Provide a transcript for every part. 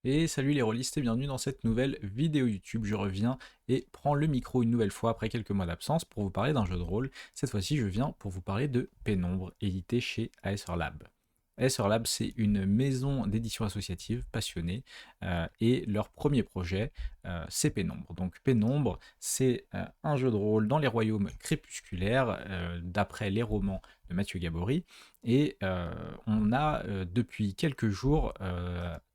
Et salut les rôlistes et bienvenue dans cette nouvelle vidéo YouTube. Je reviens et prends le micro une nouvelle fois après quelques mois d'absence pour vous parler d'un jeu de rôle. Cette fois-ci, je viens pour vous parler de Pénombre, édité chez Aesir Lab. Aesir Lab, c'est une maison d'édition associative passionnée et leur premier projet, c'est Pénombre. Donc Pénombre, c'est un jeu de rôle dans les royaumes crépusculaires d'après les romans de Mathieu Gabory. Et on a depuis quelques jours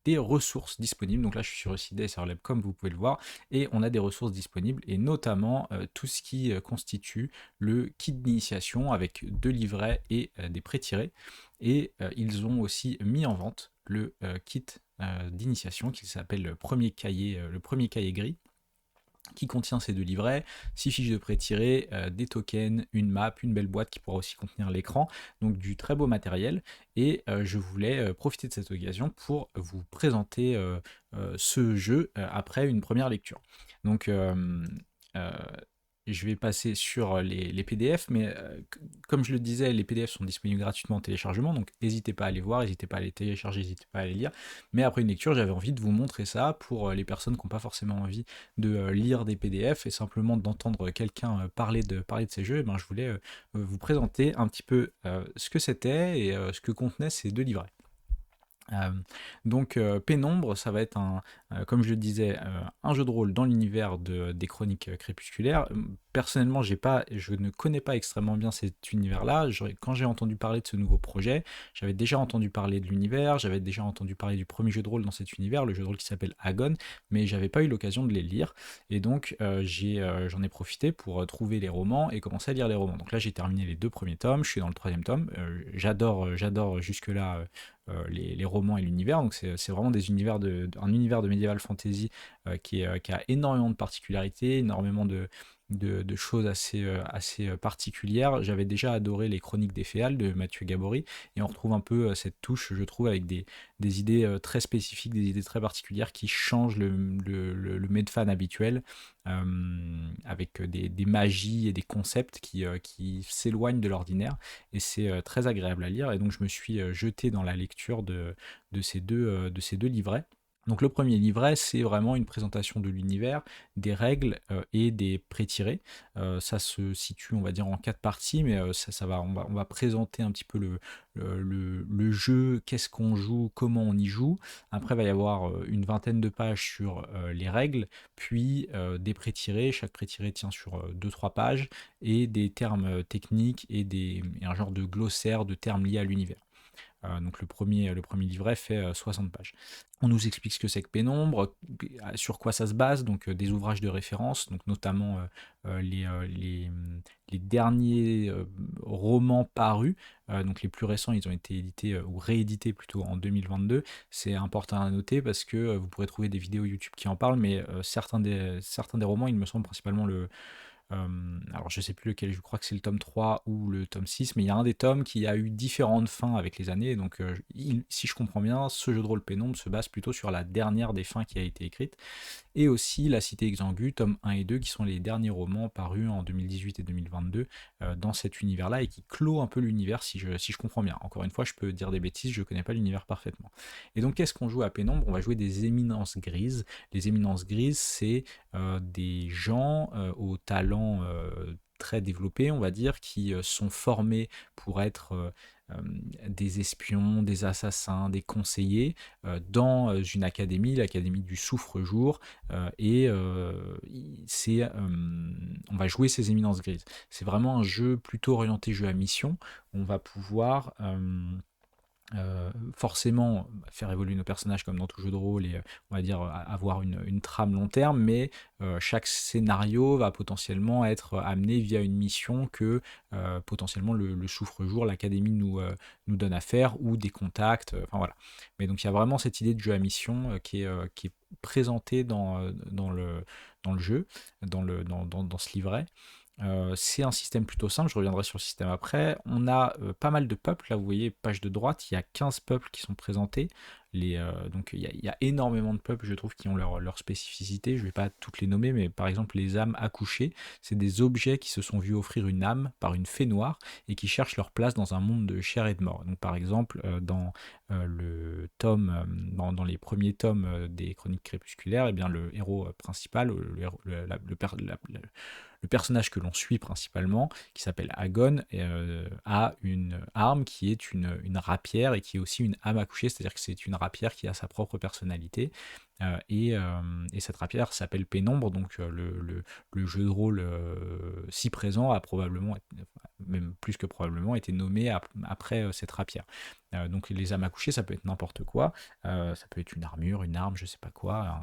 des ressources disponibles. Donc là, je suis sur le site d'Acer Lab, comme vous pouvez le voir, et on a des ressources disponibles, et notamment tout ce qui constitue le kit d'initiation avec 2 livrets et des pré-tirés. Et ils ont aussi mis en vente le kit d'initiation qui s'appelle le premier cahier gris, qui contient ces 2 livrets, 6 fiches de prêt tirées, des tokens, une map, une belle boîte qui pourra aussi contenir l'écran, donc du très beau matériel. Et je voulais profiter de cette occasion pour vous présenter ce jeu après une première lecture. Donc euh, je vais passer sur les PDF, mais comme je le disais, les PDF sont disponibles gratuitement en téléchargement, donc n'hésitez pas à les voir, n'hésitez pas à les télécharger, n'hésitez pas à les lire. Mais après une lecture, j'avais envie de vous montrer ça pour les personnes qui n'ont pas forcément envie de lire des PDF et simplement d'entendre quelqu'un parler de ces jeux. Et ben, je voulais vous présenter un petit peu ce que c'était et ce que contenaient ces 2 livrets. Euh, donc Pénombre, ça va être comme je le disais, un jeu de rôle dans l'univers des chroniques crépusculaires. Personnellement, je ne connais pas extrêmement bien cet univers-là. Quand j'ai entendu parler de ce nouveau projet, j'avais déjà entendu parler de l'univers, j'avais déjà entendu parler du premier jeu de rôle dans cet univers, le jeu de rôle qui s'appelle Agon, mais j'avais pas eu l'occasion de les lire. Et donc j'en ai profité pour trouver les romans et commencer à lire les romans. Donc là, j'ai terminé les 2 premiers tomes, je suis dans le troisième tome. J'adore jusque-là les romans et l'univers. Donc c'est vraiment un univers de medieval fantasy qui a énormément de particularités, énormément de choses assez particulières. J'avais déjà adoré les Chroniques des Féales de Mathieu Gabory, et on retrouve un peu cette touche, je trouve, avec des idées très spécifiques, des idées très particulières qui changent le Medfan habituel, avec des magies et des concepts qui s'éloignent de l'ordinaire, et c'est très agréable à lire. Et donc je me suis jeté dans la lecture de ces deux livrets. Donc le premier livret, c'est vraiment une présentation de l'univers, des règles et des pré-tirés. Ça se situe, on va dire, en 4 parties, mais on va présenter un petit peu le jeu, qu'est-ce qu'on joue, comment on y joue. Après, il va y avoir une vingtaine de pages sur les règles, puis des pré-tirés. Chaque pré-tiré tient sur 2-3 pages, et des termes techniques et un genre de glossaire de termes liés à l'univers. Donc le premier livret fait 60 pages. On nous explique ce que c'est que Pénombre, sur quoi ça se base, donc des ouvrages de référence, donc notamment les derniers romans parus, donc les plus récents, ils ont été édités ou réédités plutôt en 2022. C'est important à noter parce que vous pourrez trouver des vidéos YouTube qui en parlent, mais certains des romans, il me semble principalement alors je sais plus lequel, je crois que c'est le tome 3 ou le tome 6, mais il y a un des tomes qui a eu différentes fins avec les années, donc si je comprends bien, ce jeu de rôle Pénombre se base plutôt sur la dernière des fins qui a été écrite, et aussi La Cité Exangue, tome 1 et 2, qui sont les derniers romans parus en 2018 et 2022 dans cet univers-là, et qui clôt un peu l'univers, si je comprends bien. Encore une fois, je peux dire des bêtises, je ne connais pas l'univers parfaitement. Et donc, qu'est-ce qu'on joue à Pénombre? On va jouer des éminences grises. Les éminences grises, c'est des gens au talent très développés, on va dire, qui sont formés pour être des espions, des assassins, des conseillers dans une académie, l'académie du Souffre-Jour, et on va jouer ces éminences grises. C'est vraiment un jeu plutôt orienté jeu à mission. On va pouvoir forcément faire évoluer nos personnages comme dans tout jeu de rôle, et on va dire avoir une trame long terme, mais chaque scénario va potentiellement être amené via une mission que potentiellement le Souffre-Jour, l'académie nous donne à faire, ou des contacts, enfin voilà. Mais donc il y a vraiment cette idée de jeu à mission qui est présentée dans le jeu, dans ce livret. C'est un système plutôt simple, je reviendrai sur le système après. On a pas mal de peuples, là vous voyez, page de droite, il y a 15 peuples qui sont présentés. Donc il y a énormément de peuples, je trouve, qui ont leur spécificité. Je vais pas toutes les nommer, mais par exemple les âmes accouchées, c'est des objets qui se sont vus offrir une âme par une fée noire et qui cherchent leur place dans un monde de chair et de mort. Donc par exemple, dans les premiers tomes des Chroniques crépusculaires, eh bien, le héros principal, le personnage que l'on suit principalement, qui s'appelle Agon, a une arme qui est une rapière et qui est aussi une âme accouchée, c'est-à-dire que c'est une rapière qui a sa propre personnalité. Et cette rapière s'appelle Pénombre, donc le jeu de rôle si présent a probablement, même plus que probablement, été nommé après cette rapière. Donc les âmes accouchées, ça peut être n'importe quoi, ça peut être une armure, une arme, je sais pas quoi,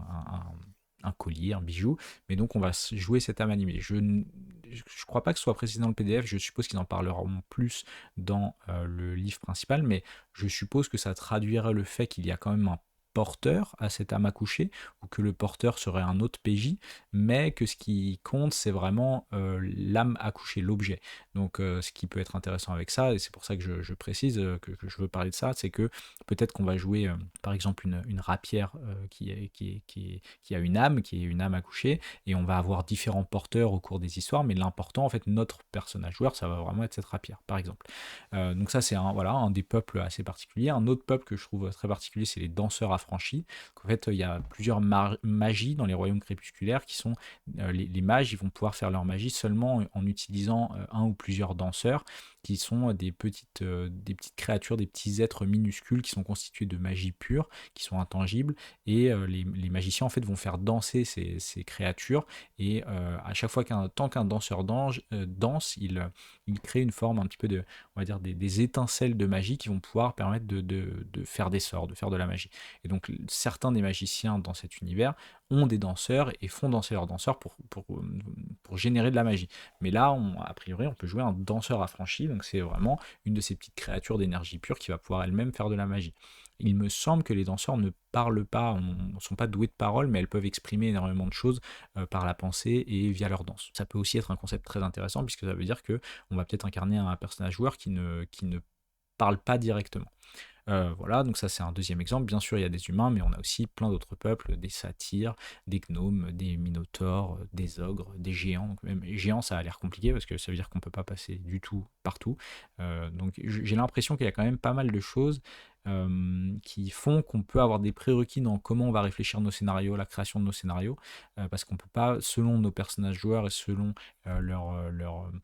un collier, un bijou, mais donc on va jouer cette âme animée. Je crois pas que ce soit précisé dans le PDF, je suppose qu'ils en parleront plus dans le livre principal, mais je suppose que ça traduirait le fait qu'il y a quand même un porteur à cette âme accouchée, ou que le porteur serait un autre PJ, mais que ce qui compte, c'est vraiment l'âme accouchée, l'objet. Donc ce qui peut être intéressant avec ça, et c'est pour ça que je précise que je veux parler de ça, c'est que peut-être qu'on va jouer par exemple une rapière qui a une âme, qui est une âme accouchée, et on va avoir différents porteurs au cours des histoires, mais l'important, en fait, notre personnage joueur, ça va vraiment être cette rapière, par exemple. Donc ça, c'est un des peuples assez particuliers. Un autre peuple que je trouve très particulier, c'est les danseurs affranchis. En fait, il y a plusieurs magies dans les royaumes crépusculaires qui sont les mages, ils vont pouvoir faire leur magie seulement en utilisant un ou plusieurs danseurs qui sont des petites créatures, des petits êtres minuscules qui sont constitués de magie pure, qui sont intangibles, et les magiciens en fait vont faire danser ces créatures, et à chaque fois tant qu'un danseur danse, il crée une forme un petit peu on va dire des étincelles de magie qui vont pouvoir permettre de faire des sorts, de faire de la magie. Et donc certains des magiciens dans cet univers ont des danseurs et font danser leurs danseurs pour générer de la magie. Mais là, a priori, on peut jouer un danseur affranchi, donc c'est vraiment une de ces petites créatures d'énergie pure qui va pouvoir elle-même faire de la magie. Il me semble que les danseurs ne parlent pas, ne sont pas doués de parole, mais elles peuvent exprimer énormément de choses par la pensée et via leur danse. Ça peut aussi être un concept très intéressant, puisque ça veut dire que on va peut-être incarner un personnage joueur qui ne parle pas directement. Voilà, donc ça c'est un deuxième exemple. Bien sûr, il y a des humains, mais on a aussi plein d'autres peuples, des satyres, des gnomes, des minotaures, des ogres, des géants. Donc même les géants, ça a l'air compliqué parce que ça veut dire qu'on ne peut pas passer du tout partout. Donc j'ai l'impression qu'il y a quand même pas mal de choses qui font qu'on peut avoir des prérequis dans comment on va réfléchir nos scénarios, la création de nos scénarios, parce qu'on peut pas, selon nos personnages joueurs et selon leur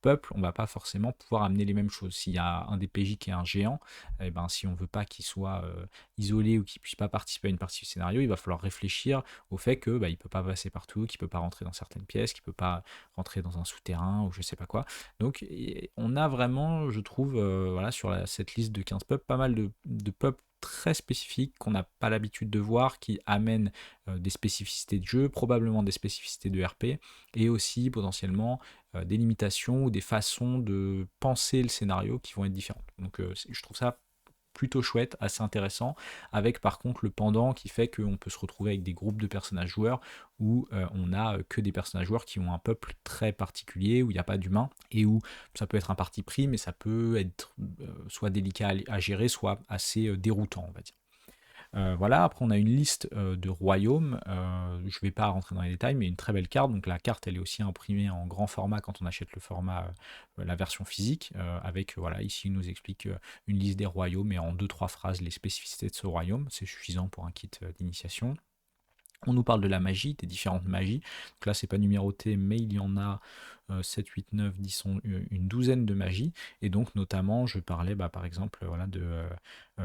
peuple, on va pas forcément pouvoir amener les mêmes choses. S'il y a un des PJ qui est un géant, eh ben, si on veut pas qu'il soit isolé ou qu'il puisse pas participer à une partie du scénario, il va falloir réfléchir au fait que il peut pas passer partout, qu'il peut pas rentrer dans certaines pièces, qu'il peut pas rentrer dans un souterrain ou je sais pas quoi. Donc on a vraiment, je trouve, voilà, sur cette liste de 15 peuples, pas mal de peuples très spécifiques qu'on n'a pas l'habitude de voir, qui amènent des spécificités de jeu, probablement des spécificités de RP, et aussi potentiellement des limitations ou des façons de penser le scénario qui vont être différentes. Donc je trouve ça plutôt chouette, assez intéressant, avec par contre le pendant qui fait qu'on peut se retrouver avec des groupes de personnages joueurs où on a que des personnages joueurs qui ont un peuple très particulier, où il n'y a pas d'humains, et où ça peut être un parti pris, mais ça peut être soit délicat à gérer, soit assez déroutant, on va dire. Voilà, après on a une liste de royaumes, je ne vais pas rentrer dans les détails, mais une très belle carte. Donc la carte, elle est aussi imprimée en grand format quand on achète le format, la version physique, avec, voilà, ici il nous explique une liste des royaumes et en deux trois phrases les spécificités de ce royaume. C'est suffisant pour un kit d'initiation. On nous parle de la magie, des différentes magies. Donc là, c'est pas numéroté, mais il y en a 7, 8, 9, 10, une douzaine de magies. Et donc, notamment, je parlais par exemple voilà, de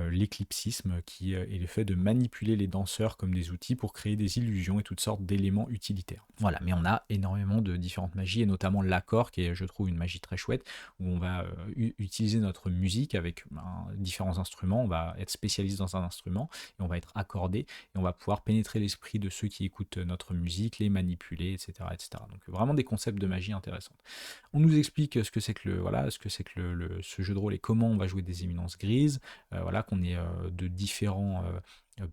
l'éclipsisme, qui est le fait de manipuler les danseurs comme des outils pour créer des illusions et toutes sortes d'éléments utilitaires. Voilà, mais on a énormément de différentes magies, et notamment l'accord, qui est, je trouve, une magie très chouette, où on va utiliser notre musique avec différents instruments. On va être spécialiste dans un instrument, et on va être accordé, et on va pouvoir pénétrer l'esprit de ceux qui écoutent notre musique, les manipuler, etc., etc. Donc vraiment des concepts de magie intéressants. On nous explique ce que c'est que ce jeu de rôle et comment on va jouer des éminences grises, voilà, qu'on est de différents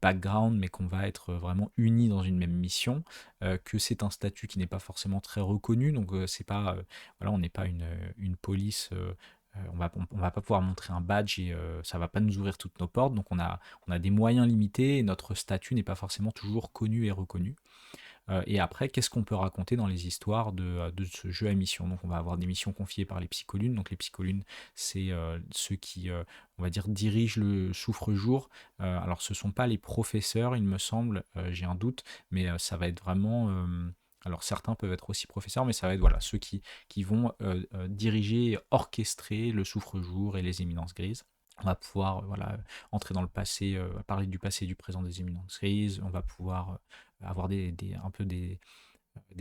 backgrounds, mais qu'on va être vraiment unis dans une même mission, que c'est un statut qui n'est pas forcément très reconnu, donc c'est pas, voilà, on n'est pas une police on va pas pouvoir montrer un badge et ça va pas nous ouvrir toutes nos portes. Donc on a des moyens limités et notre statut n'est pas forcément toujours connu et reconnu. Et après, qu'est-ce qu'on peut raconter dans les histoires de ce jeu à mission? Donc on va avoir des missions confiées par les psycholunes. Donc les psycholunes, c'est ceux qui, on va dire, dirigent le souffre-jour. Alors ce ne sont pas les professeurs, il me semble, j'ai un doute, mais ça va être vraiment... alors certains peuvent être aussi professeurs, mais ça va être voilà, ceux qui vont diriger, orchestrer le souffre-jour et les éminences grises. On va pouvoir voilà, entrer dans le passé, parler du passé, du présent des éminences grises. On va pouvoir avoir un peu des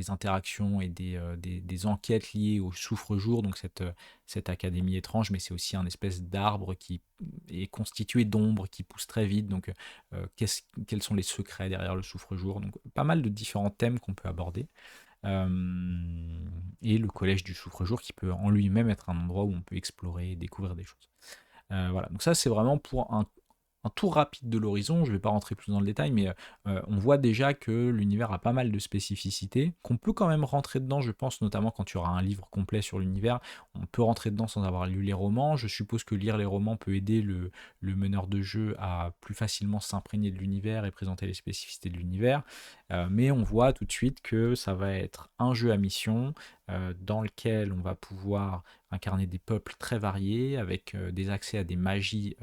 interactions et des enquêtes liées au souffre-jour, donc cette académie étrange, mais c'est aussi un espèce d'arbre qui est constitué d'ombres qui pousse très vite. Donc, quels sont les secrets derrière le souffre-jour? Donc, pas mal de différents thèmes qu'on peut aborder. Et le collège du souffre-jour qui peut en lui-même être un endroit où on peut explorer et découvrir des choses. Voilà, donc ça c'est vraiment pour un tour rapide de l'horizon. Je ne vais pas rentrer plus dans le détail, mais on voit déjà que l'univers a pas mal de spécificités, qu'on peut quand même rentrer dedans, je pense, notamment quand tu auras un livre complet sur l'univers. On peut rentrer dedans sans avoir lu les romans. Je suppose que lire les romans peut aider le meneur de jeu à plus facilement s'imprégner de l'univers et présenter les spécificités de l'univers. Mais on voit tout de suite que ça va être un jeu à mission dans lequel on va pouvoir incarner des peuples très variés, avec des accès à des magies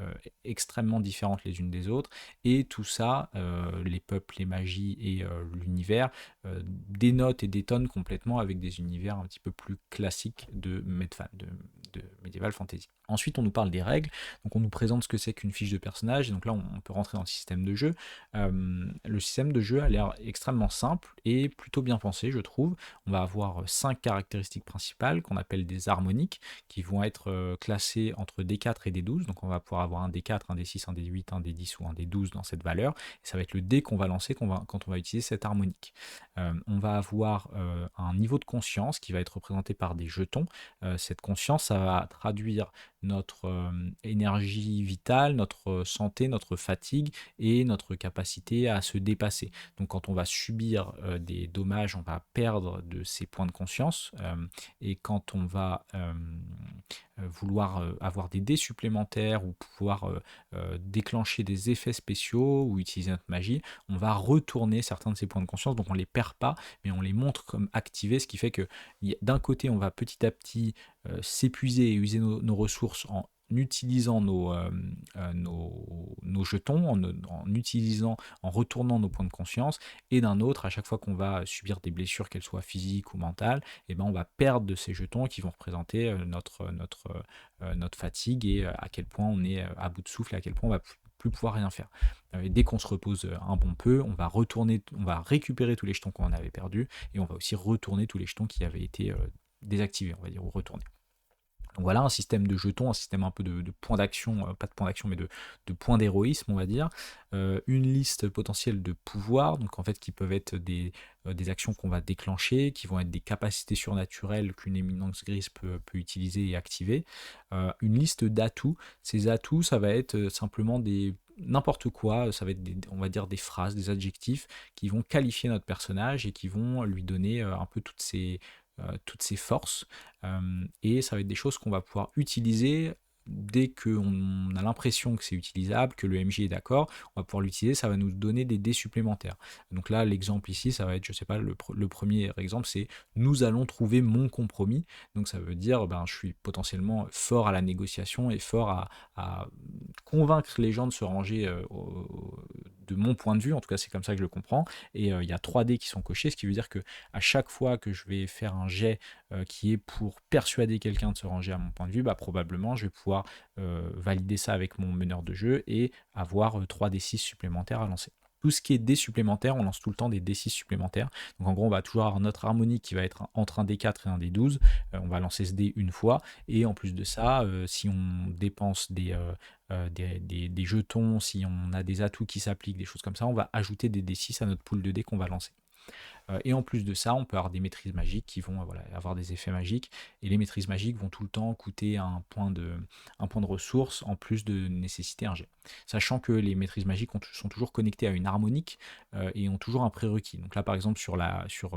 extrêmement différentes les unes des autres, et tout ça, les peuples, les magies et l'univers, dénotent et détonnent complètement avec des univers un petit peu plus classiques de Medieval Fantasy. Ensuite, on nous parle des règles, donc on nous présente ce que c'est qu'une fiche de personnage, et donc là, on peut rentrer dans le système de jeu. Le système de jeu a l'air extrêmement simple et plutôt bien pensé, je trouve. On va avoir 5 caractéristiques principales qu'on appelle des harmoniques, qui vont être classées entre D4 et D12. Donc on va pouvoir avoir un D4, un D6, un D8, un D10 ou un D12 dans cette valeur. Et ça va être le dé qu'on va lancer quand on va utiliser cette harmonique. On va avoir un niveau de conscience qui va être représenté par des jetons. Cette conscience, ça va traduire notre énergie vitale, notre santé, notre fatigue et notre capacité à se dépasser. Donc quand on va subir des dommages, on va perdre de ces points de conscience. Et quand on va vouloir avoir des dés supplémentaires ou pouvoir déclencher des effets spéciaux ou utiliser notre magie, on va retourner certains de ces points de conscience. Donc on ne les perd pas, mais on les montre comme activés, ce qui fait que d'un côté, on va petit à petit s'épuiser et user nos ressources en utilisant nos jetons, en retournant nos points de conscience, et d'un autre, à chaque fois qu'on va subir des blessures, qu'elles soient physiques ou mentales, et ben on va perdre de ces jetons qui vont représenter notre fatigue et à quel point on est à bout de souffle et à quel point on va plus pouvoir rien faire. Et dès qu'on se repose un bon peu, on va récupérer tous les jetons qu'on avait perdus, et on va aussi retourner tous les jetons qui avaient été désactivés, on va dire, ou retournés. Donc voilà un système de jetons, un système un peu de points d'action, pas de points d'action, mais de points d'héroïsme, on va dire. Une liste potentielle de pouvoirs, donc en fait qui peuvent être des actions qu'on va déclencher, qui vont être des capacités surnaturelles qu'une éminence grise peut utiliser et activer. Une liste d'atouts. Ces atouts, ça va être simplement n'importe quoi, ça va être on va dire des phrases, des adjectifs qui vont qualifier notre personnage et qui vont lui donner un peu toutes ses forces. Et ça va être des choses qu'on va pouvoir utiliser dès qu'on a l'impression que c'est utilisable, que le MJ est d'accord, on va pouvoir l'utiliser, ça va nous donner des dés supplémentaires. Donc là, l'exemple ici, ça va être, je sais pas, le premier exemple, c'est nous allons trouver mon compromis. Donc ça veut dire, ben, je suis potentiellement fort à la négociation et fort à convaincre les gens de se ranger de mon point de vue, en tout cas c'est comme ça que je le comprends. Et il y a 3 dés qui sont cochés, ce qui veut dire que à chaque fois que je vais faire un jet qui est pour persuader quelqu'un de se ranger à mon point de vue, bah, probablement je vais pouvoir valider ça avec mon meneur de jeu et avoir 3d6 supplémentaires à lancer. Tout ce qui est dés supplémentaires, on lance tout le temps des D6 supplémentaires. Donc en gros, on va toujours avoir notre harmonie qui va être entre un D4 et un D12. On va lancer ce dé une fois. Et en plus de ça, si on dépense des jetons, si on a des atouts qui s'appliquent, des choses comme ça, on va ajouter des D6 à notre pool de dés qu'on va lancer. Et en plus de ça, on peut avoir des maîtrises magiques qui vont voilà, avoir des effets magiques. Et les maîtrises magiques vont tout le temps coûter un point de ressource en plus de nécessiter un jet. Sachant que les maîtrises magiques sont toujours connectées à une harmonique et ont toujours un prérequis. Donc là, par exemple, sur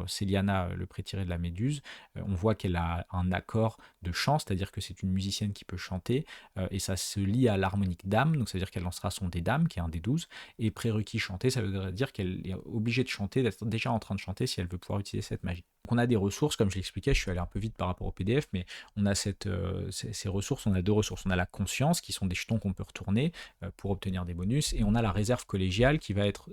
Céliana, le pré-tiré de la Méduse, on voit qu'elle a un accord de chant, c'est-à-dire que c'est une musicienne qui peut chanter, et ça se lie à l'harmonique dame, donc ça veut dire qu'elle lancera son dé dame, qui est un dé 12, et prérequis chanter, ça veut dire qu'elle est obligée de chanter, d'être déjà en train de chanter si elle veut pouvoir utiliser cette magie. Donc on a des ressources, comme je l'expliquais, je suis allé un peu vite par rapport au PDF, mais on a ces ressources, on a deux ressources. On a la conscience, qui sont des jetons qu'on peut retourner pour obtenir des bonus, et on a la réserve collégiale, qui va être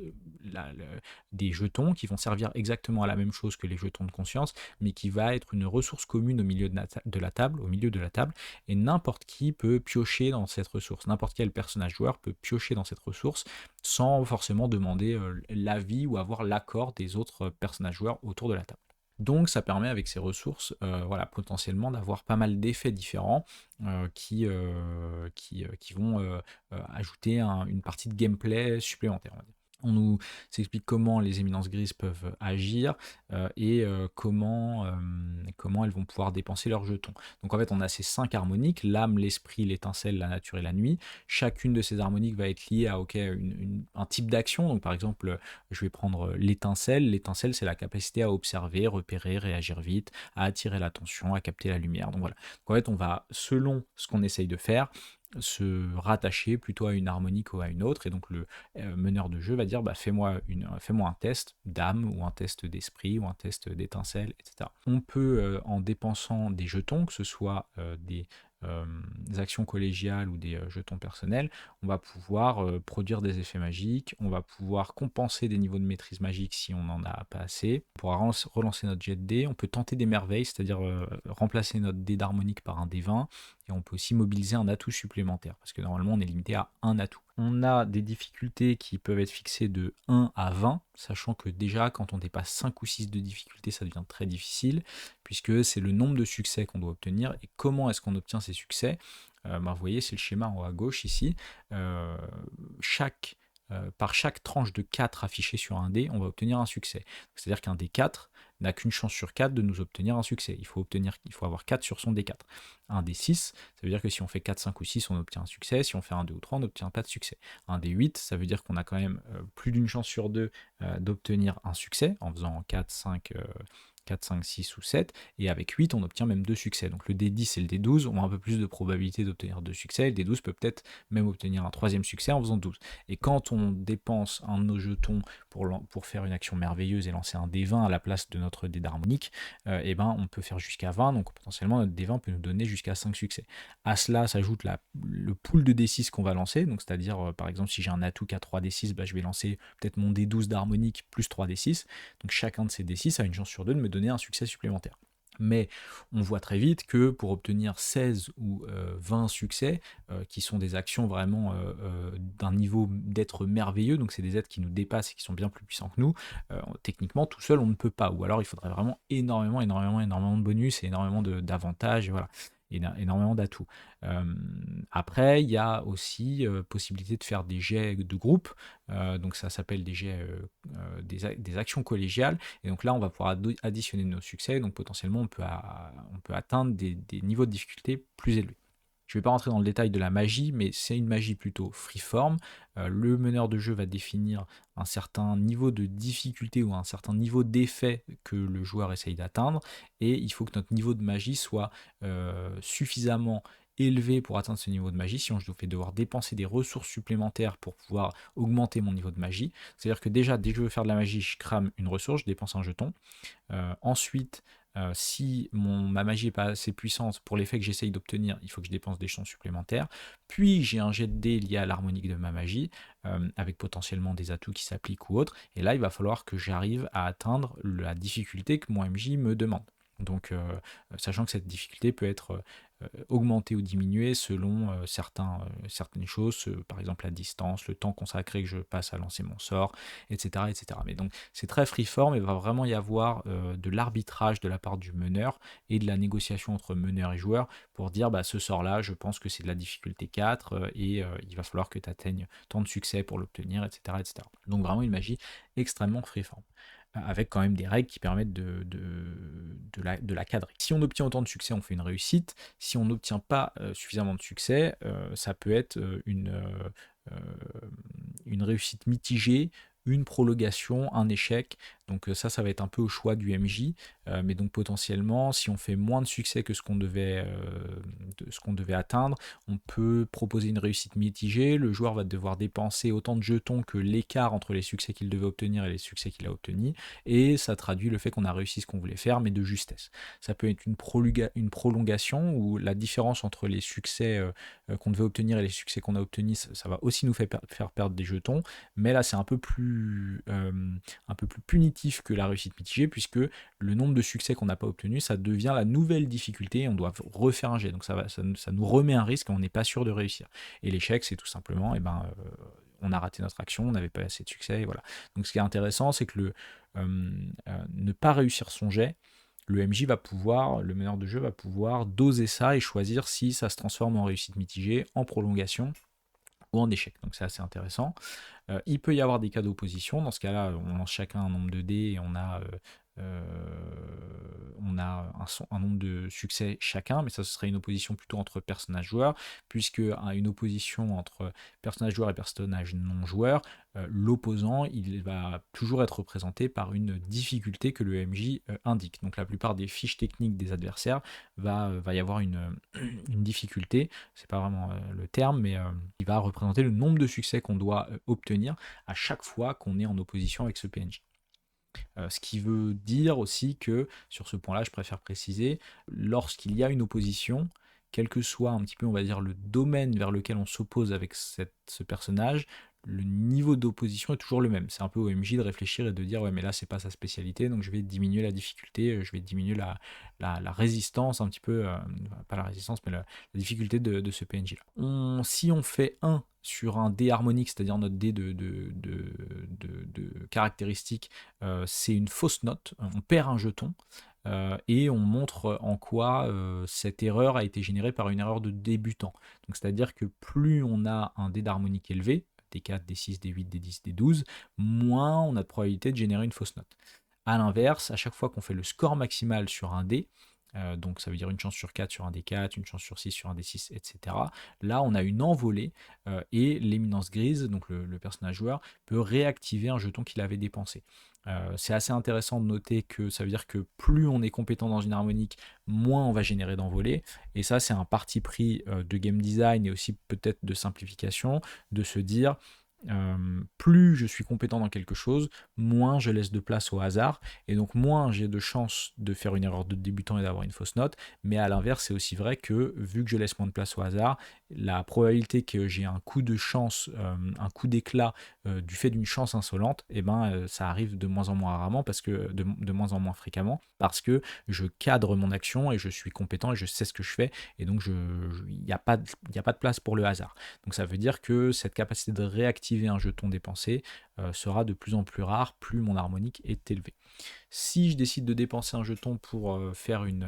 des jetons qui vont servir exactement à la même chose que les jetons de conscience, mais qui va être une ressource commune au milieu de la table, et n'importe qui peut piocher dans cette ressource. N'importe quel personnage joueur peut piocher dans cette ressource sans forcément demander l'avis ou avoir l'accord des autres personnages joueurs autour de la table. Donc ça permet avec ces ressources voilà, potentiellement d'avoir pas mal d'effets différents qui vont ajouter une partie de gameplay supplémentaire, on va dire. On nous explique comment les éminences grises peuvent agir et comment elles vont pouvoir dépenser leurs jetons. Donc en fait, on a ces 5 harmoniques, l'âme, l'esprit, l'étincelle, la nature et la nuit. Chacune de ces harmoniques va être liée à un type d'action. Donc par exemple, je vais prendre l'étincelle. L'étincelle, c'est la capacité à observer, repérer, réagir vite, à attirer l'attention, à capter la lumière. Donc voilà. Donc en fait, on va, selon ce qu'on essaye de faire, se rattacher plutôt à une harmonique ou à une autre, et donc le meneur de jeu va dire fais-moi un test d'âme ou un test d'esprit ou un test d'étincelle, etc. On peut en dépensant des jetons, que ce soit des actions collégiales ou des jetons personnels, on va pouvoir produire des effets magiques, on va pouvoir compenser des niveaux de maîtrise magique si on n'en a pas assez, on pourra relancer notre jet de dés, on peut tenter des merveilles, c'est-à-dire remplacer notre dé d'harmonique par un dé 20, et on peut aussi mobiliser un atout supplémentaire, parce que normalement on est limité à un atout. On a des difficultés qui peuvent être fixées de 1 à 20, sachant que déjà quand on dépasse 5 ou 6 de difficulté, ça devient très difficile, puisque c'est le nombre de succès qu'on doit obtenir. Et comment est-ce qu'on obtient ces succès? Vous voyez, c'est le schéma en haut à gauche ici. Par chaque tranche de 4 affichée sur un dé, on va obtenir un succès. C'est-à-dire qu'un dé 4 n'a qu'une chance sur 4 de nous obtenir un succès. Il faut avoir 4 sur son D4. Un D6, ça veut dire que si on fait 4, 5 ou 6, on obtient un succès. Si on fait un 2 ou 3, on n'obtient pas de succès. Un D8, ça veut dire qu'on a quand même plus d'une chance sur 2 d'obtenir un succès en faisant 4, 5, 6 ou 7, et avec 8, on obtient même 2 succès. Donc le D10 et le D12 ont un peu plus de probabilité d'obtenir 2 succès, le D12 peut peut-être même obtenir un troisième succès en faisant 12. Et quand on dépense un de nos jetons pour faire une action merveilleuse et lancer un D20 à la place de notre dé d'harmonique, et ben on peut faire jusqu'à 20, donc potentiellement notre D20 peut nous donner jusqu'à 5 succès. À cela s'ajoute le pool de D6 qu'on va lancer, donc c'est-à-dire par exemple si j'ai un atout qui a 3 D6, je vais lancer peut-être mon D12 d'harmonique plus 3 D6, donc chacun de ces D6 a une chance sur 2 de me donner un succès supplémentaire. Mais on voit très vite que pour obtenir 16 ou 20 succès, qui sont des actions vraiment d'un niveau d'être merveilleux, donc c'est des êtres qui nous dépassent et qui sont bien plus puissants que nous, techniquement tout seul on ne peut pas, ou alors il faudrait vraiment énormément de bonus et énormément d'avantages, et voilà, énormément d'atouts. Après, il y a aussi possibilité de faire des jets de groupe, donc ça s'appelle des jets, des actions collégiales, et donc là on va pouvoir additionner nos succès, donc potentiellement on peut atteindre des niveaux de difficulté plus élevés. Je ne vais pas rentrer dans le détail de la magie, mais c'est une magie plutôt freeform. Le meneur de jeu va définir un certain niveau de difficulté ou un certain niveau d'effet que le joueur essaye d'atteindre, et il faut que notre niveau de magie soit suffisamment élevé pour atteindre ce niveau de magie, sinon je vais devoir dépenser des ressources supplémentaires pour pouvoir augmenter mon niveau de magie. C'est-à-dire que déjà, dès que je veux faire de la magie, je crame une ressource, je dépense un jeton. Ensuite, si ma magie n'est pas assez puissante pour l'effet que j'essaye d'obtenir, il faut que je dépense des jetons supplémentaires. Puis j'ai un jet de dés lié à l'harmonique de ma magie, avec potentiellement des atouts qui s'appliquent ou autres. Et là, il va falloir que j'arrive à atteindre la difficulté que mon MJ me demande. Donc, sachant que cette difficulté peut être augmenter ou diminuer selon certaines choses, par exemple la distance, le temps consacré que je passe à lancer mon sort, etc. etc. Mais donc c'est très freeform, et il va vraiment y avoir de l'arbitrage de la part du meneur et de la négociation entre meneur et joueur pour dire ce sort-là, je pense que c'est de la difficulté 4 et il va falloir que tu atteignes tant de succès pour l'obtenir, etc., etc. Donc vraiment une magie extrêmement freeform. avec quand même des règles qui permettent de la cadrer. Si on obtient autant de succès, on fait une réussite. Si on n'obtient pas suffisamment de succès, ça peut être une réussite mitigée, une prolongation, un échec. Donc ça va être un peu au choix du MJ. Mais donc potentiellement, si on fait moins de succès que ce qu'on devait atteindre, on peut proposer une réussite mitigée. Le joueur va devoir dépenser autant de jetons que l'écart entre les succès qu'il devait obtenir et les succès qu'il a obtenus. Et ça traduit le fait qu'on a réussi ce qu'on voulait faire, mais de justesse. Ça peut être une prolongation où la différence entre les succès qu'on devait obtenir et les succès qu'on a obtenus, ça va aussi nous faire perdre des jetons. Mais là, c'est un peu plus punitif que la réussite mitigée, puisque le nombre de succès qu'on n'a pas obtenu, ça devient la nouvelle difficulté et on doit refaire un jet. Donc ça nous remet un risque et on n'est pas sûr de réussir. Et l'échec, c'est tout simplement, on a raté notre action, on n'avait pas assez de succès, et voilà. Donc ce qui est intéressant, c'est que ne pas réussir son jet, le MJ va pouvoir, le meneur de jeu va pouvoir doser ça et choisir si ça se transforme en réussite mitigée, en prolongation ou en échec. Donc c'est assez intéressant. Il peut y avoir des cas d'opposition. Dans ce cas-là, on lance chacun un nombre de dés et on a un nombre de succès chacun, mais ça ce serait une opposition plutôt entre personnages joueurs, puisque une opposition entre personnage joueur et personnage non joueur, l'opposant il va toujours être représenté par une difficulté que le MJ indique. Donc la plupart des fiches techniques des adversaires va y avoir une difficulté, c'est pas vraiment le terme, mais il va représenter le nombre de succès qu'on doit obtenir à chaque fois qu'on est en opposition avec ce PNJ. Ce qui veut dire aussi que, sur ce point-là, je préfère préciser, lorsqu'il y a une opposition, quel que soit un petit peu, on va dire, le domaine vers lequel on s'oppose avec ce personnage, le niveau d'opposition est toujours le même. C'est un peu au MJ de réfléchir et de dire ouais mais là c'est pas sa spécialité, donc je vais diminuer la difficulté, je vais diminuer la résistance un petit peu, pas la résistance mais la difficulté de ce PNJ là. Si on fait 1 sur un dé harmonique, c'est-à-dire notre dé de caractéristiques, c'est une fausse note, on perd un jeton. Et on montre en quoi cette erreur a été générée par une erreur de débutant. Donc c'est-à-dire que plus on a un dé d'harmonique élevé, D4, D6, D8, D10, D12, moins on a de probabilité de générer une fausse note. A l'inverse, à chaque fois qu'on fait le score maximal sur un dé, donc ça veut dire une chance sur 4 sur un D4, une chance sur 6 sur un D6, etc. Là, on a une envolée et l'éminence grise, donc le personnage joueur, peut réactiver un jeton qu'il avait dépensé. C'est assez intéressant de noter que ça veut dire que plus on est compétent dans une harmonique, moins on va générer d'envolées. Et ça, c'est un parti pris de game design et aussi peut-être de simplification, de se dire plus je suis compétent dans quelque chose, moins je laisse de place au hasard, et donc moins j'ai de chances de faire une erreur de débutant et d'avoir une fausse note, mais à l'inverse c'est aussi vrai que vu que je laisse moins de place au hasard, la probabilité que j'ai un coup de chance, un coup d'éclat du fait d'une chance insolente, ça arrive de moins en moins rarement, parce que de moins en moins fréquemment, parce que je cadre mon action et je suis compétent et je sais ce que je fais, et donc il n'y a pas de place pour le hasard. Donc ça veut dire que cette capacité de réactiver un jeton dépensé sera de plus en plus rare, plus mon harmonique est élevée. Si je décide de dépenser un jeton pour faire une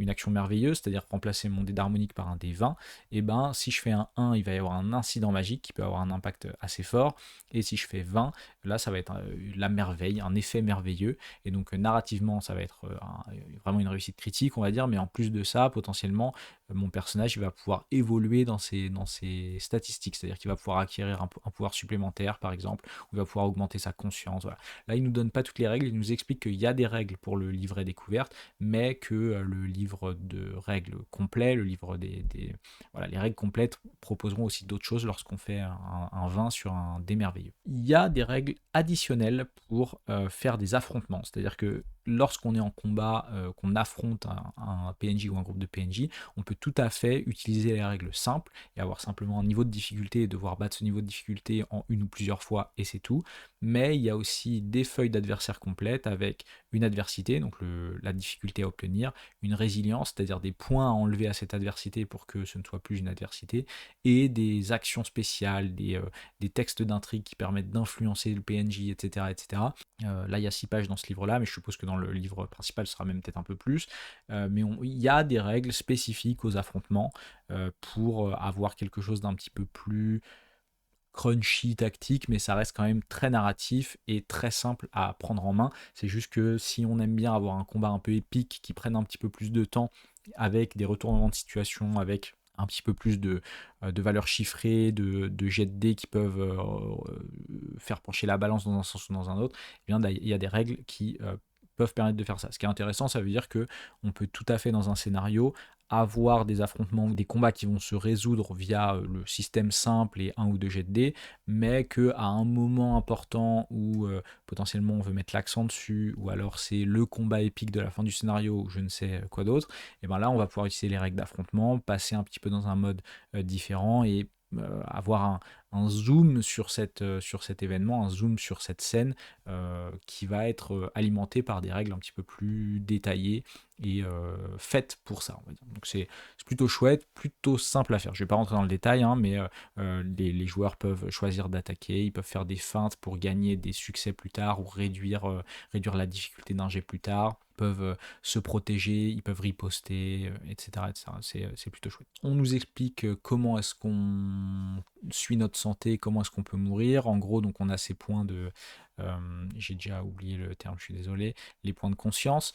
action merveilleuse, c'est-à-dire remplacer mon dé d'harmonique par un dé 20, et ben si je fais un 1, il va y avoir un incident magique qui peut avoir un impact assez fort, et si je fais 20, là ça va être la merveille, un effet merveilleux, et donc narrativement ça va être vraiment une réussite critique on va dire, mais en plus de ça, potentiellement, mon personnage il va pouvoir évoluer dans ses statistiques, c'est-à-dire qu'il va pouvoir acquérir un pouvoir supplémentaire par exemple, ou il va pouvoir augmenter sa conscience, voilà. Là il nous donne pas toutes les règles, il nous explique qu'il y a des règles pour le livret découverte, mais que le livre de règles complet, le livre voilà, les règles complètes proposeront aussi d'autres choses lorsqu'on fait un 20 sur un dé merveilleux. Il y a des règles additionnelles pour faire des affrontements, c'est-à-dire que lorsqu'on est en combat, qu'on affronte un PNJ ou un groupe de PNJ, on peut tout à fait utiliser les règles simples et avoir simplement un niveau de difficulté et devoir battre ce niveau de difficulté en une ou plusieurs fois et c'est tout. Mais il y a aussi des feuilles d'adversaire complètes avec une adversité, donc la difficulté à obtenir, une résilience, c'est-à-dire des points à enlever à cette adversité pour que ce ne soit plus une adversité, et des actions spéciales, des textes d'intrigue qui permettent d'influencer le PNJ, etc. etc. Là, il y a 6 pages dans ce livre-là, mais je suppose que dans le livre principal, ce sera même peut-être un peu plus. Mais il y a des règles spécifiques aux affrontements pour avoir quelque chose d'un petit peu plus crunchy, tactique, mais ça reste quand même très narratif et très simple à prendre en main. C'est juste que si on aime bien avoir un combat un peu épique qui prenne un petit peu plus de temps, avec des retournements de situation, avec un petit peu plus de valeurs chiffrées, de jets de dés qui peuvent faire pencher la balance dans un sens ou dans un autre, eh bien, il y a des règles qui peuvent permettre de faire ça. Ce qui est intéressant, ça veut dire que on peut tout à fait dans un scénario avoir des affrontements, des combats qui vont se résoudre via le système simple et un ou deux jets de dés, mais qu'à un moment important où potentiellement on veut mettre l'accent dessus, ou alors c'est le combat épique de la fin du scénario, ou je ne sais quoi d'autre, et bien là on va pouvoir utiliser les règles d'affrontement, passer un petit peu dans un mode différent et avoir un zoom sur cet événement, un zoom sur cette scène qui va être alimenté par des règles un petit peu plus détaillées et faites pour ça, on va dire. Donc c'est plutôt chouette, plutôt simple à faire. Je ne vais pas rentrer dans le détail, hein, mais les joueurs peuvent choisir d'attaquer, ils peuvent faire des feintes pour gagner des succès plus tard ou réduire la difficulté d'un jet plus tard. Ils peuvent se protéger, ils peuvent riposter, etc. etc. C'est plutôt chouette. On nous explique comment est-ce qu'on suit notre santé, comment est-ce qu'on peut mourir. En gros, donc on a ces points de... j'ai déjà oublié le terme, je suis désolé, les points de conscience.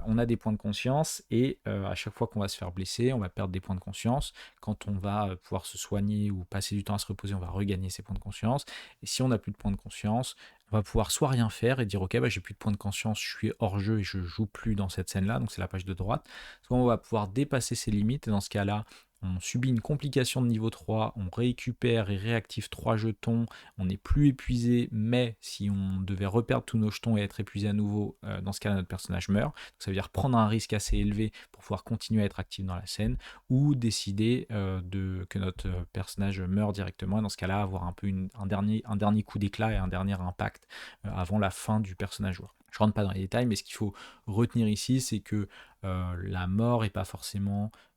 On a des points de conscience et à chaque fois qu'on va se faire blesser, on va perdre des points de conscience. Quand on va pouvoir se soigner ou passer du temps à se reposer, on va regagner ces points de conscience. Et si on n'a plus de points de conscience, on va pouvoir soit rien faire et dire ok, bah, j'ai plus de points de conscience, je suis hors jeu et je joue plus dans cette scène là, donc c'est la page de droite. Soit on va pouvoir dépasser ses limites et dans ce cas là on subit une complication de niveau 3, on récupère et réactive 3 jetons, on n'est plus épuisé, mais si on devait reperdre tous nos jetons et être épuisé à nouveau, dans ce cas-là, notre personnage meurt. Donc, ça veut dire prendre un risque assez élevé pour pouvoir continuer à être actif dans la scène, ou décider que notre personnage meurt directement, et dans ce cas-là, avoir un peu un dernier coup d'éclat et un dernier impact avant la fin du personnage joueur. Je ne rentre pas dans les détails, mais ce qu'il faut retenir ici, c'est que la mort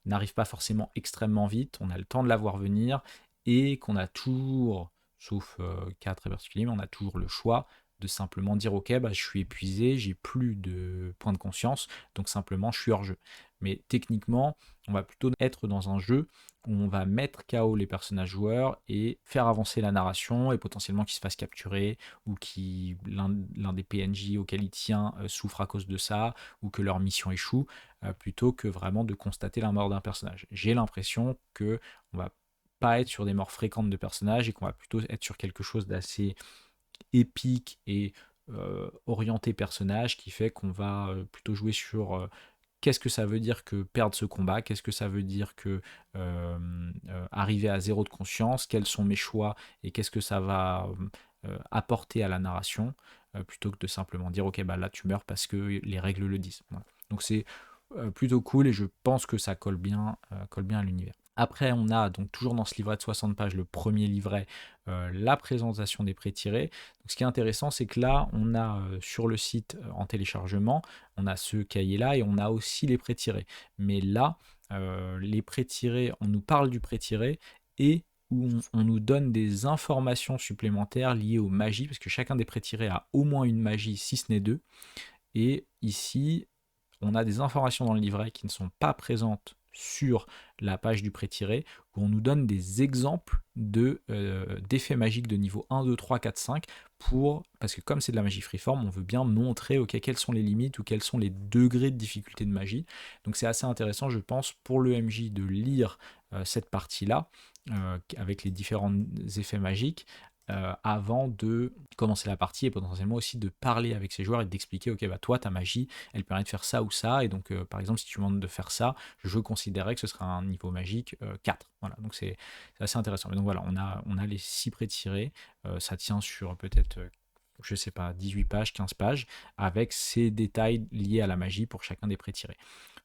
n'arrive pas forcément extrêmement vite, on a le temps de la voir venir, et qu'on a toujours, sauf cas très particulier, mais on a toujours le choix de simplement dire ok, bah, je suis épuisé, j'ai plus de points de conscience, donc simplement je suis hors jeu. Mais techniquement, on va plutôt être dans un jeu où on va mettre KO les personnages joueurs et faire avancer la narration et potentiellement qu'ils se fassent capturer ou que l'un des PNJ auquel il tient souffre à cause de ça ou que leur mission échoue, plutôt que vraiment de constater la mort d'un personnage. J'ai l'impression que on va pas être sur des morts fréquentes de personnages et qu'on va plutôt être sur quelque chose d'assez épique et orienté personnage qui fait qu'on va plutôt jouer sur qu'est-ce que ça veut dire que perdre ce combat, qu'est-ce que ça veut dire que arriver à zéro de conscience, quels sont mes choix et qu'est-ce que ça va apporter à la narration, plutôt que de simplement dire ok bah là tu meurs parce que les règles le disent. Voilà. Donc c'est plutôt cool et je pense que ça colle bien à l'univers. Après, on a donc toujours dans ce livret de 60 pages, le premier livret, la présentation des pré-tirés. Donc, ce qui est intéressant, c'est que là, on a sur le site en téléchargement, on a ce cahier-là et on a aussi les pré-tirés. Mais là, les pré-tirés, on nous parle du pré-tiré et où on nous donne des informations supplémentaires liées aux magies, parce que chacun des pré-tirés a au moins une magie, si ce n'est deux. Et ici, on a des informations dans le livret qui ne sont pas présentes sur la page du pré-tiré, où on nous donne des exemples d'effets magiques de niveau 1, 2, 3, 4, 5, parce que comme c'est de la magie freeform, on veut bien montrer quelles sont les limites ou quels sont les degrés de difficulté de magie. Donc c'est assez intéressant, je pense, pour le MJ de lire cette partie-là, avec les différents effets magiques, avant de commencer la partie et potentiellement aussi de parler avec ses joueurs et d'expliquer ok bah toi ta magie elle permet de faire ça ou ça et donc par exemple si tu me demandes de faire ça je considérerais que ce sera un niveau magique 4. Voilà, donc c'est assez intéressant. Mais donc voilà, on a les 6 pré-tirés, ça tient sur peut-être je sais pas 18 pages, 15 pages avec ces détails liés à la magie pour chacun des pré-tirés.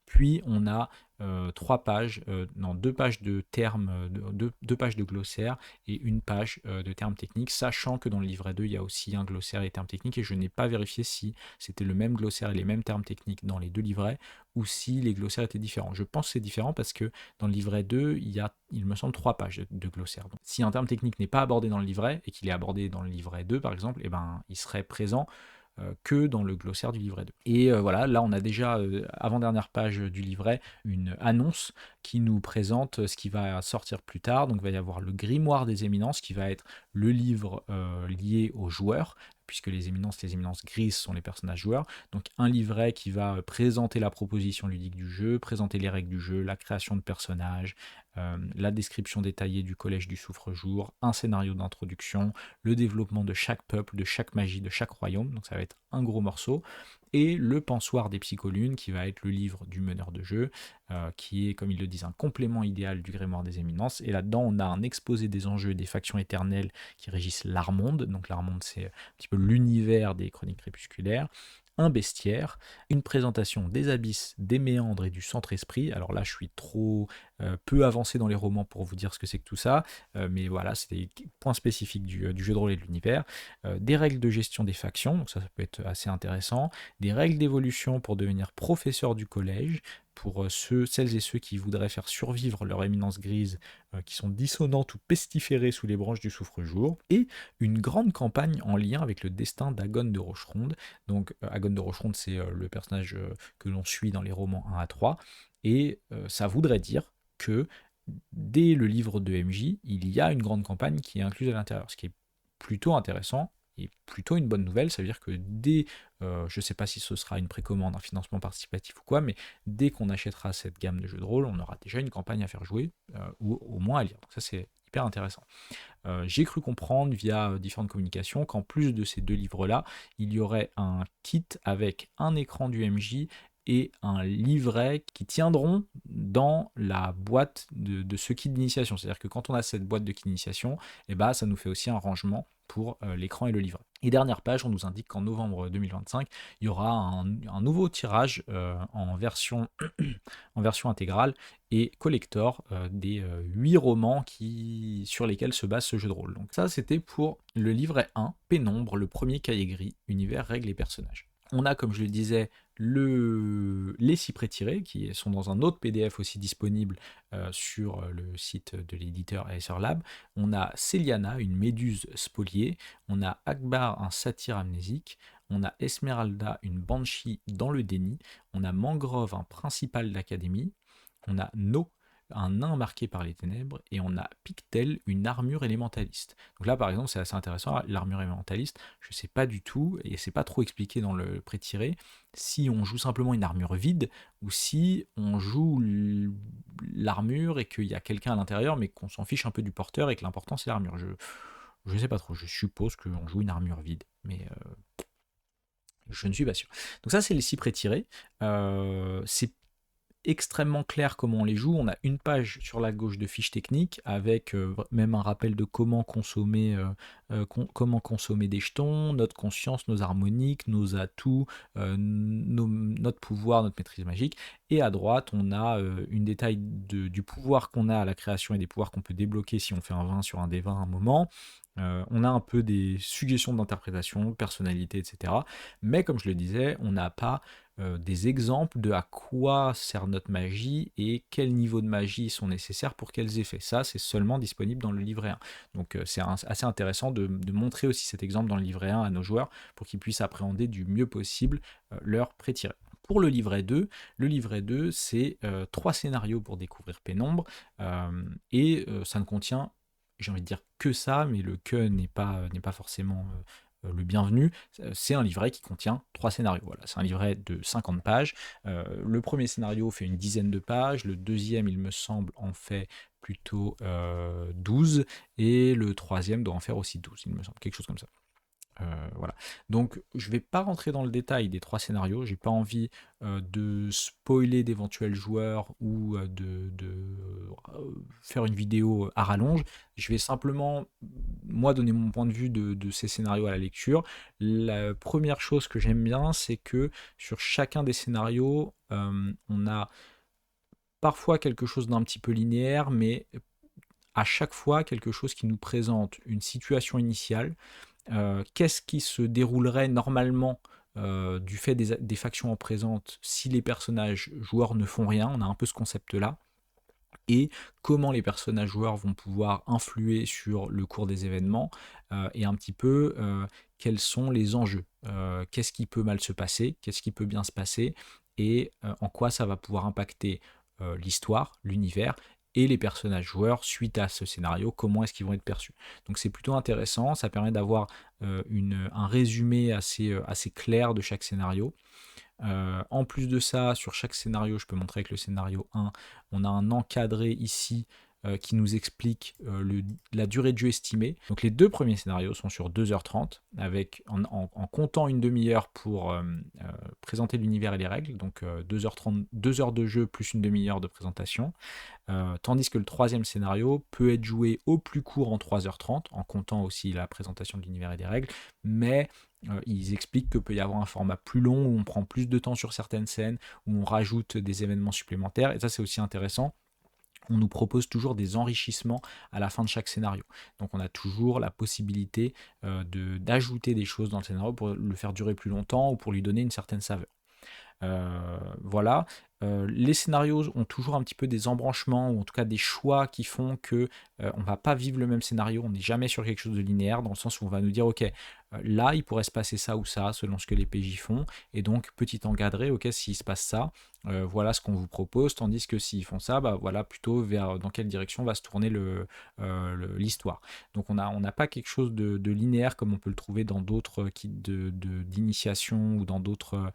Puis on a 3 pages, non 2 pages de termes, 2 pages de glossaire et une page de termes techniques, sachant que dans le livret 2, il y a aussi un glossaire et termes techniques, et je n'ai pas vérifié si c'était le même glossaire et les mêmes termes techniques dans les deux livrets, ou si les glossaires étaient différents. Je pense que c'est différent parce que dans le livret 2, il y a, il me semble, 3 pages de glossaire. Donc, si un terme technique n'est pas abordé dans le livret, et qu'il est abordé dans le livret 2, par exemple, eh ben, il serait présent que dans le glossaire du livret 2. Et voilà, là on a déjà, avant-dernière page du livret, une annonce qui nous présente ce qui va sortir plus tard. Donc il va y avoir le Grimoire des Éminences qui va être le livre lié aux joueurs, puisque les éminences grises sont les personnages joueurs. Donc un livret qui va présenter la proposition ludique du jeu, présenter les règles du jeu, la création de personnages, la description détaillée du collège du souffre-jour, un scénario d'introduction, le développement de chaque peuple, de chaque magie, de chaque royaume. Donc ça va être un gros morceau. Et le Pensoir des Psycholunes, qui va être le livre du meneur de jeu, qui est, comme ils le disent, un complément idéal du Grimoire des Éminences. Et là-dedans, on a un exposé des enjeux des factions éternelles qui régissent l'Armonde. Donc l'Armonde, c'est un petit peu l'univers des chroniques crépusculaires. Un bestiaire, une présentation des abysses, des méandres et du centre-esprit. Alors là, je suis trop peu avancé dans les romans pour vous dire ce que c'est que tout ça, mais voilà, c'est des points spécifiques du jeu de rôle et de l'univers. Des règles de gestion des factions, donc ça peut être assez intéressant. Des règles d'évolution pour devenir professeur du collège, pour celles et ceux qui voudraient faire survivre leur éminence grise, qui sont dissonantes ou pestiférées sous les branches du souffre-jour, et une grande campagne en lien avec le destin d'Agon de Rocheronde. Donc Agon de Rocheronde, c'est le personnage que l'on suit dans les romans 1 à 3, et ça voudrait dire que dès le livre de MJ, il y a une grande campagne qui est incluse à l'intérieur, ce qui est plutôt intéressant et plutôt une bonne nouvelle. Ça veut dire que dès, je ne sais pas si ce sera une précommande, un financement participatif ou quoi, mais dès qu'on achètera cette gamme de jeux de rôle, on aura déjà une campagne à faire jouer, ou au moins à lire. Donc ça, c'est hyper intéressant. J'ai cru comprendre via différentes communications qu'en plus de ces deux livres-là, il y aurait un kit avec un écran du MJ et un livret qui tiendront dans la boîte de ce kit d'initiation. C'est-à-dire que quand on a cette boîte de kit d'initiation, eh ben, ça nous fait aussi un rangement pour l'écran et le livret. Et dernière page, on nous indique qu'en novembre 2025, il y aura un nouveau tirage en version intégrale et collector des 8 romans sur lesquels se base ce jeu de rôle. Donc ça, c'était pour le livret 1, Pénombre, le premier cahier gris, univers, règles et personnages. On a, comme je le disais, les cyprès tirés, qui sont dans un autre PDF aussi disponible sur le site de l'éditeur Acer Lab. On a Céliana, une méduse spoliée. On a Akbar, un satyre amnésique. On a Esmeralda, une banshee dans le déni. On a Mangrove, un principal d'académie. On a No, un nain marqué par les ténèbres, et on a Pictel, une armure élémentaliste. Donc là, par exemple, c'est assez intéressant, l'armure élémentaliste, je ne sais pas du tout, et c'est pas trop expliqué dans le pré-tiré, si on joue simplement une armure vide, ou si on joue l'armure et qu'il y a quelqu'un à l'intérieur, mais qu'on s'en fiche un peu du porteur, et que l'important c'est l'armure. Je ne sais pas trop, je suppose qu'on joue une armure vide, mais je ne suis pas sûr. Donc ça, c'est les 6 pré-tirés. C'est extrêmement clair comment on les joue. On a une page sur la gauche de fiches techniques avec même un rappel de comment consommer des jetons, notre conscience, nos harmoniques, nos atouts, notre pouvoir, notre maîtrise magique. Et à droite, on a une détail du pouvoir qu'on a à la création et des pouvoirs qu'on peut débloquer si on fait un 20 sur un des 20 à un moment. On a un peu des suggestions d'interprétation, personnalité, etc. Mais comme je le disais, on n'a pas des exemples de à quoi sert notre magie et quels niveaux de magie sont nécessaires pour quels effets. Ça, c'est seulement disponible dans le livret 1. Donc c'est assez intéressant de montrer aussi cet exemple dans le livret 1 à nos joueurs pour qu'ils puissent appréhender du mieux possible leur pré-tiré. Pour le livret 2, c'est 3 scénarios pour découvrir Pénombre, et ça ne contient, j'ai envie de dire que ça, mais le que n'est pas forcément le bienvenu. C'est un livret qui contient 3 scénarios. Voilà, c'est un livret de 50 pages. Le premier scénario fait une dizaine de pages, le deuxième, il me semble, en fait plutôt 12, et le troisième doit en faire aussi 12, il me semble, quelque chose comme ça. Voilà. Donc je ne vais pas rentrer dans le détail des 3 scénarios, j'ai pas envie de spoiler d'éventuels joueurs ou faire une vidéo à rallonge. Je vais simplement, moi, donner mon point de vue de ces scénarios à la lecture. La première chose que j'aime bien, c'est que sur chacun des scénarios, on a parfois quelque chose d'un petit peu linéaire, mais à chaque fois quelque chose qui nous présente une situation initiale. Qu'est-ce qui se déroulerait normalement du fait des factions en présente si les personnages joueurs ne font rien? On a un peu ce concept-là. et comment les personnages joueurs vont pouvoir influer sur le cours des événements, et un petit peu quels sont les enjeux. Qu'est-ce qui peut mal se passer, qu'est-ce qui peut bien se passer, et en quoi ça va pouvoir impacter l'histoire, l'univers, et les personnages joueurs suite à ce scénario, comment est-ce qu'ils vont être perçus. Donc c'est plutôt intéressant, ça permet d'avoir un résumé assez clair de chaque scénario. En plus de ça, sur chaque scénario, je peux montrer avec le scénario 1, on a un encadré ici qui nous explique la durée de jeu estimée. Donc les deux premiers scénarios sont sur 2h30, avec, en comptant une demi-heure pour présenter l'univers et les règles, donc 2h30, 2 heures de jeu plus une demi-heure de présentation. Tandis que le troisième scénario peut être joué au plus court en 3h30, en comptant aussi la présentation de l'univers et des règles, mais ils expliquent que peut y avoir un format plus long, où on prend plus de temps sur certaines scènes, où on rajoute des événements supplémentaires, et ça c'est aussi intéressant. On nous propose toujours des enrichissements à la fin de chaque scénario. Donc on a toujours la possibilité d'ajouter des choses dans le scénario pour le faire durer plus longtemps ou pour lui donner une certaine saveur. Voilà. Les scénarios ont toujours un petit peu des embranchements, ou en tout cas des choix qui font que on va pas vivre le même scénario, on n'est jamais sur quelque chose de linéaire, dans le sens où on va nous dire ok, là il pourrait se passer ça ou ça selon ce que les PJ font, et donc petit encadré, ok, s'il se passe ça, voilà ce qu'on vous propose, tandis que s'ils font ça, bah voilà plutôt vers dans quelle direction va se tourner l'histoire. Donc on n'a pas quelque chose de linéaire comme on peut le trouver dans d'autres kits d'initiation ou dans d'autres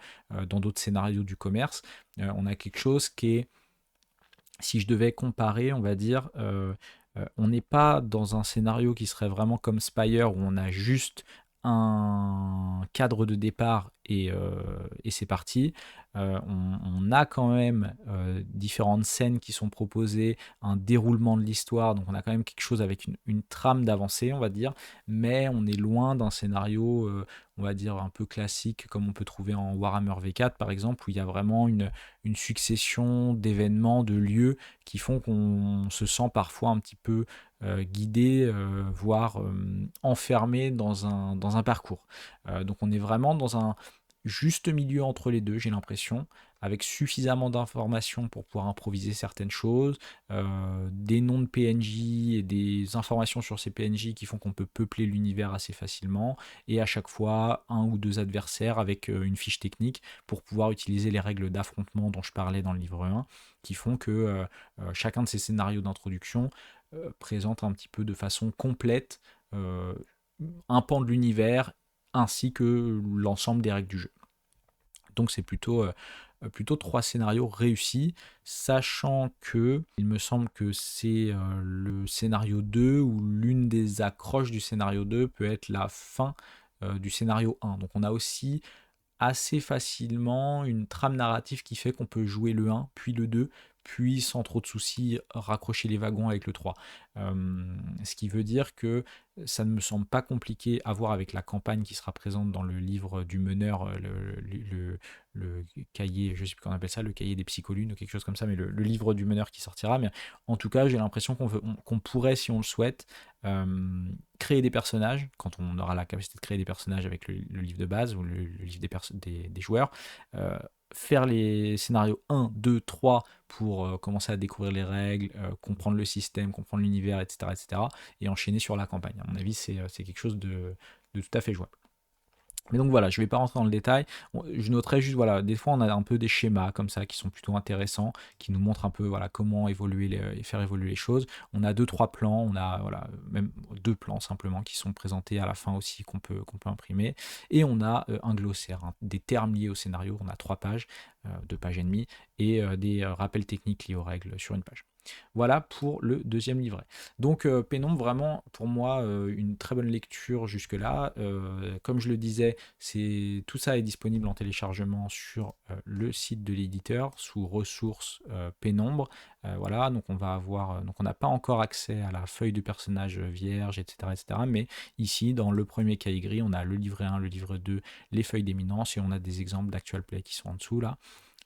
scénarios du commerce. On a quelque chose qui est, si je devais comparer, on va dire, on n'est pas dans un scénario qui serait vraiment comme Spire, où on a juste un cadre de départ et c'est parti. On a quand même différentes scènes qui sont proposées, un déroulement de l'histoire, donc on a quand même quelque chose avec une trame d'avancée, on va dire, mais on est loin d'un scénario, on va dire, un peu classique, comme on peut trouver en Warhammer V4 par exemple, où il y a vraiment une succession d'événements, de lieux qui font qu'on se sent parfois un petit peu guidé, voire enfermé dans un parcours. Donc on est vraiment dans un juste milieu entre les deux, j'ai l'impression, avec suffisamment d'informations pour pouvoir improviser certaines choses, des noms de PNJ et des informations sur ces PNJ qui font qu'on peut peupler l'univers assez facilement, et à chaque fois un ou deux adversaires avec une fiche technique pour pouvoir utiliser les règles d'affrontement dont je parlais dans le livre 1, qui font que chacun de ces scénarios d'introduction présente un petit peu de façon complète un pan de l'univers ainsi que l'ensemble des règles du jeu. Donc c'est plutôt 3 scénarios réussis, sachant que il me semble que c'est le scénario 2 ou l'une des accroches du scénario 2 peut être la fin du scénario 1. Donc on a aussi assez facilement une trame narrative qui fait qu'on peut jouer le 1, puis le 2, puis sans trop de soucis raccrocher les wagons avec le 3. Ce qui veut dire que ça ne me semble pas compliqué à voir avec la campagne qui sera présente dans le livre du meneur, le cahier, je ne sais plus comment on appelle ça, le cahier des psycholunes ou quelque chose comme ça, mais le livre du meneur qui sortira. Mais en tout cas, j'ai l'impression qu'on pourrait, si on le souhaite, créer des personnages, quand on aura la capacité de créer des personnages avec le livre de base ou le livre des joueurs, faire les scénarios 1, 2, 3 pour commencer à découvrir les règles, comprendre le système, comprendre l'univers, etc., etc., et enchaîner sur la campagne. À mon avis, c'est quelque chose de tout à fait jouable. Mais donc voilà, je ne vais pas rentrer dans le détail. Je noterai juste, voilà, des fois on a un peu des schémas comme ça qui sont plutôt intéressants, qui nous montrent un peu voilà, comment évoluer faire évoluer les choses. On a 2-3 plans, on a voilà, même 2 plans simplement qui sont présentés à la fin aussi qu'on peut imprimer. Et on a un glossaire, hein, des termes liés au scénario, on a 3 pages, 2 pages et demie, et des rappels techniques liés aux règles sur une page. Voilà pour le deuxième livret. Donc Pénombre, vraiment pour moi une très bonne lecture jusque-là. Comme je le disais, tout ça est disponible en téléchargement sur le site de l'éditeur sous ressources Pénombre. Voilà, donc on va avoir, donc on n'a pas encore accès à la feuille de personnage vierge, etc., etc. Mais ici, dans le premier cahier gris, on a le livret 1, le livre 2, les feuilles d'éminence, et on a des exemples d'actual play qui sont en dessous là.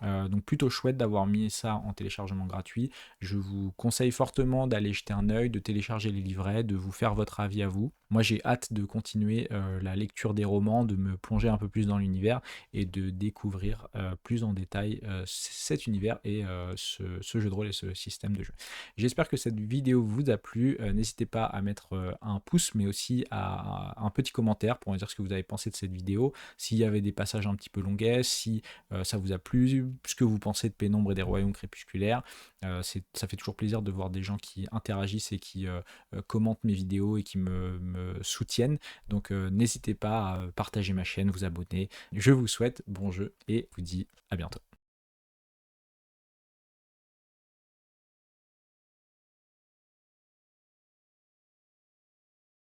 Donc plutôt chouette d'avoir mis ça en téléchargement gratuit. Je vous conseille fortement d'aller jeter un œil, de télécharger les livrets, de vous faire votre avis à vous. Moi j'ai hâte de continuer la lecture des romans, de me plonger un peu plus dans l'univers et de découvrir plus en détail cet univers et ce jeu de rôle et ce système de jeu. J'espère que cette vidéo vous a plu. N'hésitez pas à mettre un pouce, mais aussi à un petit commentaire pour me dire ce que vous avez pensé de cette vidéo, s'il y avait des passages un petit peu longuets, si ça vous a plu, ce que vous pensez de Pénombre et des Royaumes Crépusculaires. Ça fait toujours plaisir de voir des gens qui interagissent et qui commentent mes vidéos et qui me soutiennent. Donc n'hésitez pas à partager ma chaîne, vous abonner. Je vous souhaite bon jeu et vous dis à bientôt.